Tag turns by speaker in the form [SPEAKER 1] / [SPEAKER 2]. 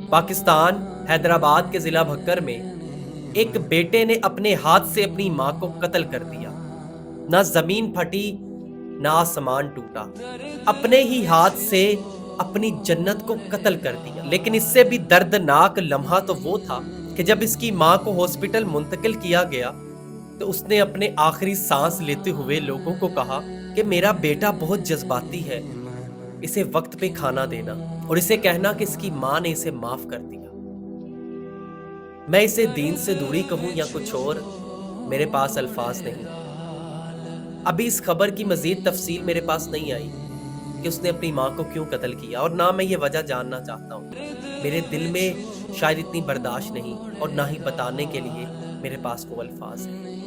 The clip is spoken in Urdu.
[SPEAKER 1] پاکستان حیدرآباد کے ضلع بھکر میں ایک بیٹے نے اپنے ہاتھ سے اپنی ماں کو قتل کر دیا۔ نہ زمین پھٹی نہ آسمان ٹوٹا، اپنے ہی ہاتھ سے اپنی جنت کو قتل کر دیا۔ لیکن اس سے بھی دردناک لمحہ تو وہ تھا کہ جب اس کی ماں کو ہاسپٹل منتقل کیا گیا تو اس نے اپنے آخری سانس لیتے ہوئے لوگوں کو کہا کہ میرا بیٹا بہت جذباتی ہے، اسے وقت پہ کھانا دینا اور اسے کہنا کہ اس کی ماں نے اسے معاف کر دیا۔ میں اسے دین سے دوری کہوں یا کچھ اور، میرے پاس الفاظ نہیں۔ ابھی اس خبر کی مزید تفصیل میرے پاس نہیں آئی کہ اس نے اپنی ماں کو کیوں قتل کیا، اور نہ میں یہ وجہ جاننا چاہتا ہوں۔ میرے دل میں شاید اتنی برداشت نہیں اور نہ ہی بتانے کے لیے میرے پاس وہ الفاظ ہیں۔